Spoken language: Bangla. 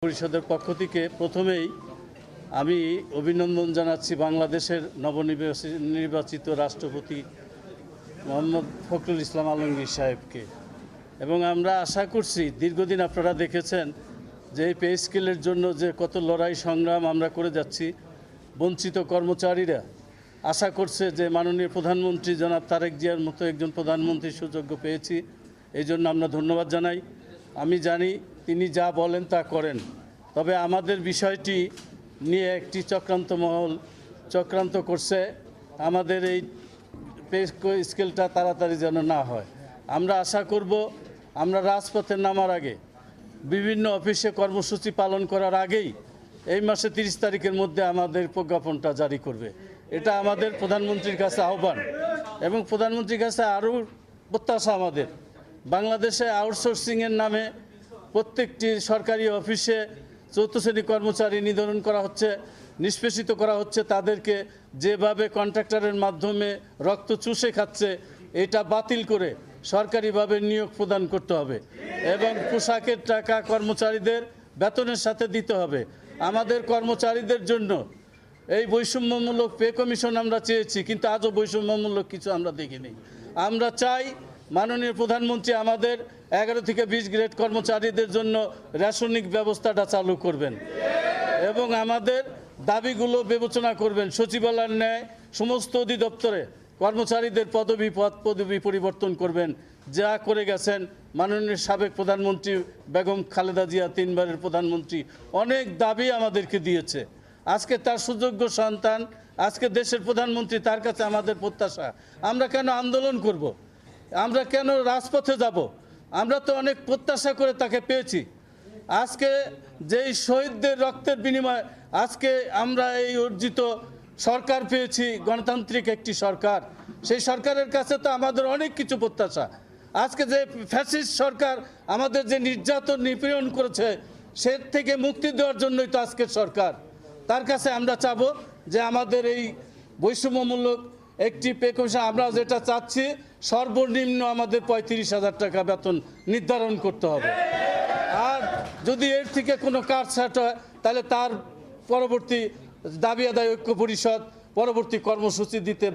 পরিষদের পক্ষ থেকে প্রথমেই আমি অভিনন্দন জানাচ্ছি বাংলাদেশের নবনির্বাচিত রাষ্ট্রপতি মোহাম্মদ ফখরুল ইসলাম আলমগীর সাহেবকে। এবং আমরা আশা করছি, দীর্ঘদিন আপনারা দেখেছেন যে এই পে স্কেলের জন্য যে কত লড়াই সংগ্রাম আমরা করে যাচ্ছি, বঞ্চিত কর্মচারীরা আশা করছে যে মাননীয় প্রধানমন্ত্রী জনাব তারেক জিয়ার মতো একজন প্রধানমন্ত্রীর সুযোগ্য পেয়েছি। এই জন্য আমরা ধন্যবাদ জানাই। আমি জানি তিনি যা বলেন তা করেন, তবে আমাদের বিষয়টি নিয়ে একটি চক্রান্ত মহল চক্রান্ত করছে, আমাদের এই পে স্কেলটা তাড়াতাড়ি যেন না হয়। আমরা আশা করব আমরা রাজপথে নামার আগে, বিভিন্ন অফিসে কর্মসূচি পালন করার আগেই এই মাসে 30 তারিখের মধ্যে আমাদের প্রজ্ঞাপনটা জারি করবে। এটা আমাদের প্রধানমন্ত্রীর কাছে আহ্বান এবং প্রধানমন্ত্রীর কাছে আরও প্রত্যাশা আমাদের। বাংলাদেশে আউটসোর্সিংয়ের নামে প্রত্যেকটি সরকারি অফিসে চতুর্থ শ্রেণী কর্মচারী নিধন করা হচ্ছে, নিষ্পেষিত করা হচ্ছে। তাদেরকে যেভাবে কন্ট্রাক্টরের মাধ্যমে রক্ত চুষে খাচ্ছে, এটা বাতিল করে সরকারিভাবে নিয়োগ প্রদান করতে হবে এবং পোশাকের টাকা কর্মচারীদের বেতনের সাথে দিতে হবে। আমাদের কর্মচারীদের জন্য এই বৈষম্যমূলক পে কমিশন আমরা চেয়েছি, কিন্তু আজও বৈষম্যমূলক কিছু আমরা দেখিনি। আমরা চাই মাননীয় প্রধানমন্ত্রী আমাদের 11 থেকে 20 গ্রেড কর্মচারীদের জন্য রেশনিক ব্যবস্থাটা চালু করবেন এবং আমাদের দাবিগুলো বিবেচনা করবেন। সচিবালয়ের ন্যায় সমস্ত অধিদপ্তরে কর্মচারীদের পদবি পরিবর্তন করবেন, যা করে গেছেন মাননীয় সাবেক প্রধানমন্ত্রী বেগম খালেদা জিয়া, 3 বারের প্রধানমন্ত্রী। অনেক দাবি আমাদেরকে দিয়েছে। আজকে তার সুযোগ্য সন্তান, আজকে দেশের প্রধানমন্ত্রী, তার কাছে আমাদের প্রত্যাশা। আমরা কেন আন্দোলন করব? আমরা কেন রাজপথে যাব? আমরা তো অনেক প্রত্যাশা করে তাকে পেয়েছি। আজকে যেই শহীদদের রক্তের বিনিময়ে আজকে আমরা এই অর্জিত সরকার পেয়েছি, গণতান্ত্রিক একটি সরকার। সেই সরকারের কাছে তো আমাদের অনেক কিছু প্রত্যাশা। আজকে যে ফ্যাসিস্ট সরকার আমাদের যে নির্যাতন নিপীড়ন করেছে, সে থেকে মুক্তি দেওয়ার জন্যই তো আজকের সরকার। তার কাছে আমরা চাবো যে আমাদের এই বৈষম্যমূলক একটি পে কমিশন, আমরা যেটা চাচ্ছি সর্বনিম্ন আমাদের 35,000 টাকা বেতন নির্ধারণ করতে হবে। আর যদি এর থেকে কোনো কাটছাঁট হয়, তাহলে তার পরবর্তী দাবি আদায় ঐক্য পরিষদ পরবর্তী কর্মসূচি দিতে